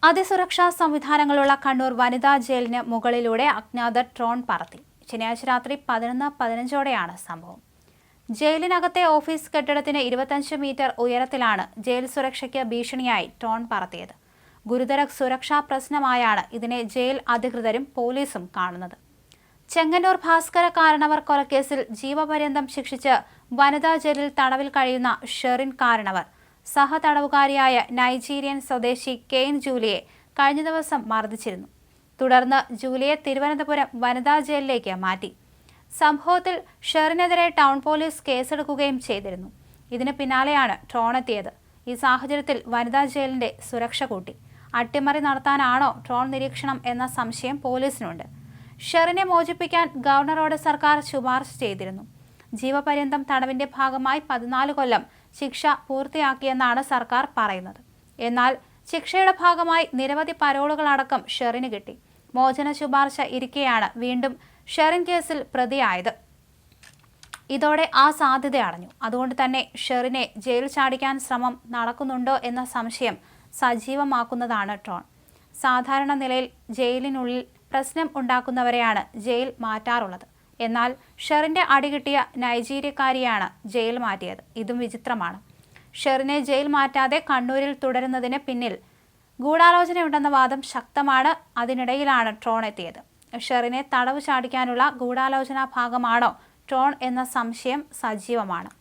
അതിസുരക്ഷാ സംവിധാനങ്ങളുള്ള കണ്ണൂർ വനിതാ ജയിലിന് മുകളിലൂടെ അജ്ഞാതർ ഡ്രോൺ പറത്തി. ശനിയാഴ്ച രാത്രി 11:15ഓടെയാണ് സംഭവം. ജയിലിനകത്തെ ഓഫീസ് കെട്ടിടത്തിന് 25 മീറ്റർ ഉയരത്തിലാണ് ജയിൽ സുരക്ഷയ്ക്ക് ഭീഷണിയായി ഡ്രോൺ പറത്തിയത്. ഗുരുതര സുരക്ഷാ പ്രശ്നമായാണ് ഇതിനെ ജയിൽ അധികൃതരും പോലീസും കാണുന്നത്. ചെങ്ങന്നൂർ ഭാസ്കര കാരണവർ കൊലക്കേസിൽ ജീവപര്യന്തം ശിക്ഷിച്ച് വനിതാ ജയിലിൽ തടവിൽ കഴിയുന്ന ഷെറിൻ കാരണവർ സഹതടവുകാരിയായ നൈജീരിയൻ സ്വദേശി കെയ്ൻ ജൂലിയെ കഴിഞ്ഞ ദിവസം മർദ്ദിച്ചിരുന്നു. തുടർന്ന് ജൂലിയെ തിരുവനന്തപുരം വനിതാ ജയിലിലേക്ക് മാറ്റി. സംഭവത്തിൽ ഷെറിനെതിരെ ടൗൺ പോലീസ് കേസെടുക്കുകയും ചെയ്തിരുന്നു. ഇതിന് പിന്നാലെയാണ് ഡ്രോൺ എത്തിയത്. ഈ സാഹചര്യത്തിൽ വനിതാ ജയിലിന്റെ സുരക്ഷ കൂട്ടി. അട്ടിമറി നടത്താനാണോ ഡ്രോൺ നിരീക്ഷണം എന്ന സംശയം പോലീസിനുണ്ട്. ഷെറിനെ മോചിപ്പിക്കാൻ ഗവർണറോട് സർക്കാർ ശുപാർശ ചെയ്തിരുന്നു. ജീവപര്യന്തം തടവിന്റെ ഭാഗമായി 14 കൊല്ലം ശിക്ഷ പൂർത്തിയാക്കിയെന്നാണ് സർക്കാർ പറയുന്നത്. എന്നാൽ ശിക്ഷയുടെ ഭാഗമായി നിരവധി പരോളുകളടക്കം ഷെറിന് കിട്ടി. മോചന ശുപാർശ ഇരിക്കെയാണ് വീണ്ടും ഷെറിൻ കേസിൽ പ്രതിയായത്. ഇതോടെ ആ സാധ്യത അടഞ്ഞു. അതുകൊണ്ട് തന്നെ ഷെറിനെ ജയിൽ ചാടിക്കാൻ ശ്രമം നടക്കുന്നുണ്ടോ എന്ന സംശയം സജീവമാക്കുന്നതാണ് ഡ്രോൺ. സാധാരണ നിലയിൽ ജയിലിനുള്ളിൽ പ്രശ്നം ഉണ്ടാക്കുന്നവരെയാണ് ജയിൽ മാറ്റാറുള്ളത്. എന്നാൽ ഷെറിന്റെ അടികിട്ടിയ നൈജീരിയക്കാരിയാണ് ജയിൽ മാറ്റിയത്. ഇതും വിചിത്രമാണ്. ഷെറിനെ ജയിൽ മാറ്റാതെ കണ്ണൂരിൽ തുടരുന്നതിന് പിന്നിൽ ഗൂഢാലോചനയുണ്ടെന്ന വാദം ശക്തമാണ്. അതിനിടയിലാണ് ഡ്രോൺ എത്തിയത്. ഷെറിനെ തടവ് ചാടിക്കാനുള്ള ഗൂഢാലോചനാ ഭാഗമാണോ ഡ്രോൺ എന്ന സംശയം സജീവമാണ്.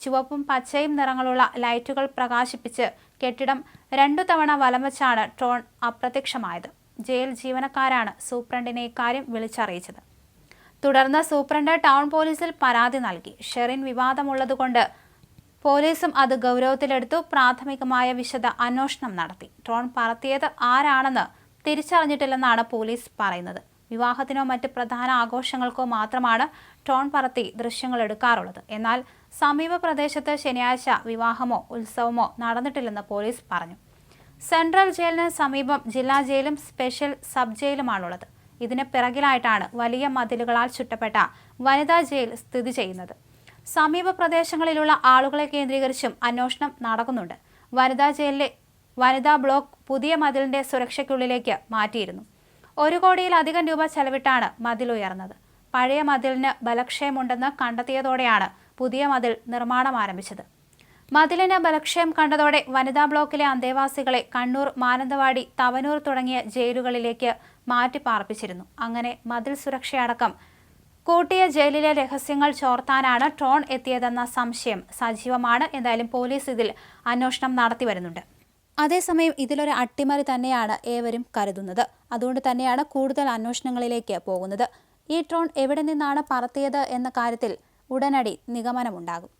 ചുവപ്പും പച്ചയും നിറങ്ങളുള്ള ലൈറ്റുകൾ പ്രകാശിപ്പിച്ച് കെട്ടിടം 2 തവണ വലം വെച്ചാണ് ഡ്രോൺ അപ്രത്യക്ഷമായത്. ജയിൽ ജീവനക്കാരാണ് സൂപ്രണ്ടിനെ ഇക്കാര്യം വിളിച്ചറിയിച്ചത്. തുടർന്ന് സൂപ്രണ്ട് ടൗൺ പോലീസിൽ പരാതി നൽകി. ഷെറിൻ വിവാദമുള്ളതുകൊണ്ട് പോലീസും അത് ഗൗരവത്തിലെടുത്തു. പ്രാഥമികമായ വിശദ അന്വേഷണം നടത്തി. ഡ്രോൺ പറത്തിയത് ആരാണെന്ന് തിരിച്ചറിഞ്ഞിട്ടില്ലെന്നാണ് പോലീസ് പറയുന്നത്. വിവാഹത്തിനോ മറ്റ് പ്രധാന ആഘോഷങ്ങൾക്കോ മാത്രമാണ് ഡ്രോൺ പറത്തി ദൃശ്യങ്ങൾ എടുക്കാറുള്ളത്. എന്നാൽ സമീപ പ്രദേശത്ത് ശനിയാഴ്ച വിവാഹമോ ഉത്സവമോ നടന്നിട്ടില്ലെന്ന് പോലീസ് പറഞ്ഞു. സെൻട്രൽ ജയിലിന് സമീപം ജില്ലാ ജയിലും സ്പെഷ്യൽ സബ് ജയിലുമാണുള്ളത്. ഇതിന് പിറകിലായിട്ടാണ് വലിയ മതിലുകളാൽ ചുറ്റപ്പെട്ട വനിതാ ജയിൽ സ്ഥിതി ചെയ്യുന്നത്. സമീപ പ്രദേശങ്ങളിലുള്ള ആളുകളെ കേന്ദ്രീകരിച്ചും അന്വേഷണം നടക്കുന്നുണ്ട്. വനിതാ ജയിലിലെ വനിതാ ബ്ലോക്ക് പുതിയ മതിലിന്റെ സുരക്ഷയ്ക്കുള്ളിലേക്ക് മാറ്റിയിരുന്നു. 1 കോടിയിലധികം രൂപ ചെലവിട്ടാണ് മതിൽ ഉയർന്നത്. പഴയ മതിലിന് ബലക്ഷയമുണ്ടെന്ന് കണ്ടെത്തിയതോടെയാണ് പുതിയ മതിൽ നിർമ്മാണം ആരംഭിച്ചത്. മതിലിന് ബലക്ഷയം കണ്ടതോടെ വനിതാ ബ്ലോക്കിലെ അന്തേവാസികളെ കണ്ണൂർ, മാനന്തവാടി, തവനൂർ തുടങ്ങിയ ജയിലുകളിലേക്ക് മാറ്റി പാർപ്പിച്ചിരുന്നു. അങ്ങനെ മതിൽ സുരക്ഷയടക്കം കൂട്ടിയ ജയിലിലെ രഹസ്യങ്ങൾ ചോർത്താനാണ് ഡ്രോൺ എത്തിയതെന്ന സംശയം സജീവമാണ്. എന്തായാലും പോലീസ് ഇതിൽ അന്വേഷണം നടത്തി വരുന്നുണ്ട്. അതേസമയം ഇതിലൊരു അട്ടിമറി തന്നെയാണ് ഏവരും കരുതുന്നത്. അതുകൊണ്ട് തന്നെയാണ് കൂടുതൽ അന്വേഷണങ്ങളിലേക്ക് പോകുന്നത്. ഈ ഡ്രോൺ എവിടെ നിന്നാണ് പറത്തിയത് എന്ന കാര്യത്തിൽ ഉടനടി നിഗമനമുണ്ടാകും.